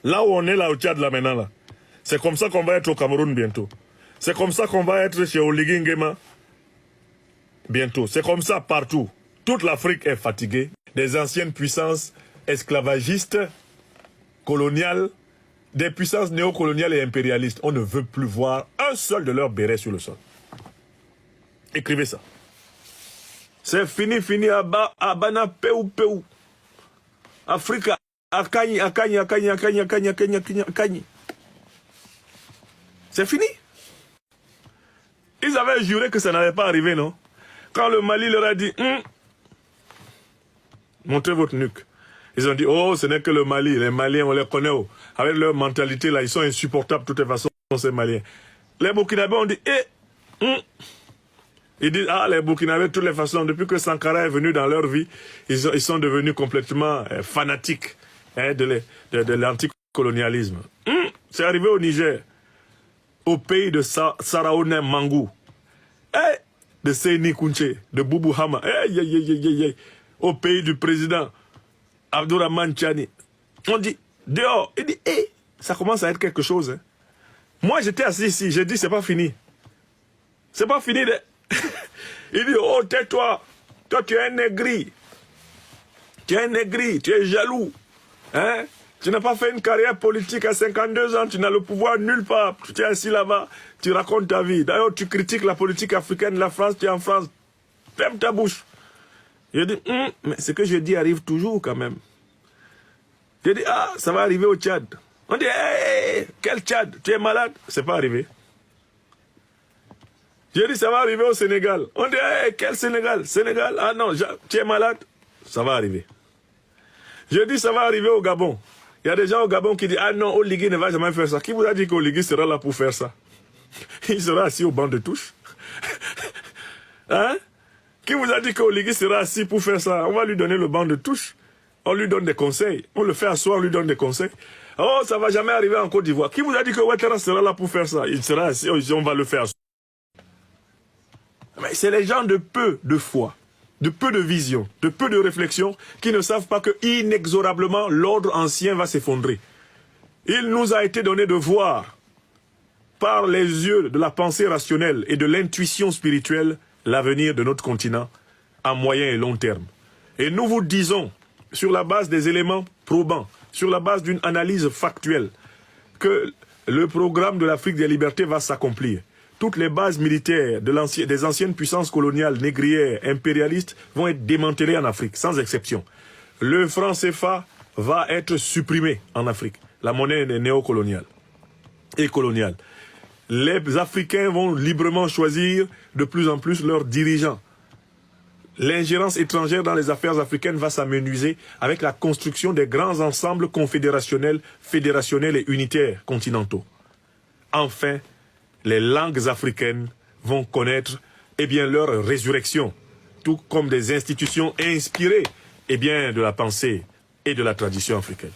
Là où on est là au Tchad, là maintenant, là. C'est comme ça qu'on va être au Cameroun bientôt. C'est comme ça qu'on va être chez Oligui Nguema bientôt. C'est comme ça partout. Toute l'Afrique est fatiguée des anciennes puissances esclavagistes, coloniales, des puissances néocoloniales et impérialistes. On ne veut plus voir un seul de leurs bérets sur le sol. Écrivez ça. C'est fini, fini, Abana, Peu, Peu. Afrique, Akani. C'est fini. Ils avaient juré que ça n'allait pas arriver, non? Quand le Mali leur a dit, montrez votre nuque. Ils ont dit, oh, ce n'est que le Mali. Les Maliens, on les connaît. Oh. Avec leur mentalité, là, ils sont insupportables de toutes les façons, ces Maliens. Les Burkinabés ont dit, Ils disent, ah, les Burkinabés, de toutes les façons, depuis que Sankara est venu dans leur vie, ils sont devenus complètement fanatiques de l'anticolonialisme. C'est arrivé au Niger, au pays de Saraone Mangou, de Seyni Kounché, de Boubou Hama, au pays du président Abdourahmane Tchani. On dit, dehors, il dit, ça commence à être quelque chose. Hein. Moi, j'étais assis ici, j'ai dit, c'est pas fini. C'est pas fini de... Il dit, oh, tais-toi. Toi, tu es un négri. Tu es un négri, tu es jaloux. Hein? Tu n'as pas fait une carrière politique à 52 ans, tu n'as le pouvoir nulle part. Tu es assis là-bas, tu racontes ta vie. D'ailleurs, tu critiques la politique africaine, la France, tu es en France. Ferme ta bouche. Je dis, mais ce que je dis arrive toujours quand même. Je dis, ah, ça va arriver au Tchad. On dit, quel Tchad? Tu es malade? C'est pas arrivé. J'ai dit, ça va arriver au Sénégal. On dit, quel Sénégal? Sénégal? Ah non, tu es malade? Ça va arriver. J'ai dit, ça va arriver au Gabon. Il y a des gens au Gabon qui disent, ah non, Oligui ne va jamais faire ça. Qui vous a dit qu'Oligui sera là pour faire ça? Il sera assis au banc de touche. Hein? Qui vous a dit qu'Oligui sera assis pour faire ça? On va lui donner le banc de touche. On lui donne des conseils. On le fait asseoir, on lui donne des conseils. Oh, ça va jamais arriver en Côte d'Ivoire. Qui vous a dit que Ouattara sera là pour faire ça? Il sera assis, on va le faire asseoir. Mais c'est les gens de peu de foi, de peu de vision, de peu de réflexion qui ne savent pas que inexorablement l'ordre ancien va s'effondrer. Il nous a été donné de voir par les yeux de la pensée rationnelle et de l'intuition spirituelle l'avenir de notre continent à moyen et long terme. Et nous vous disons, sur la base des éléments probants, sur la base d'une analyse factuelle, que le programme de l'Afrique des libertés va s'accomplir. Toutes les bases militaires des anciennes puissances coloniales, négrières, impérialistes vont être démantelées en Afrique, sans exception. Le franc CFA va être supprimé en Afrique. La monnaie néocoloniale et coloniale. Les Africains vont librement choisir de plus en plus leurs dirigeants. L'ingérence étrangère dans les affaires africaines va s'amenuiser avec la construction des grands ensembles confédérationnels, fédérationnels et unitaires continentaux. Enfin, les langues africaines vont connaître leur résurrection, tout comme des institutions inspirées de la pensée et de la tradition africaine.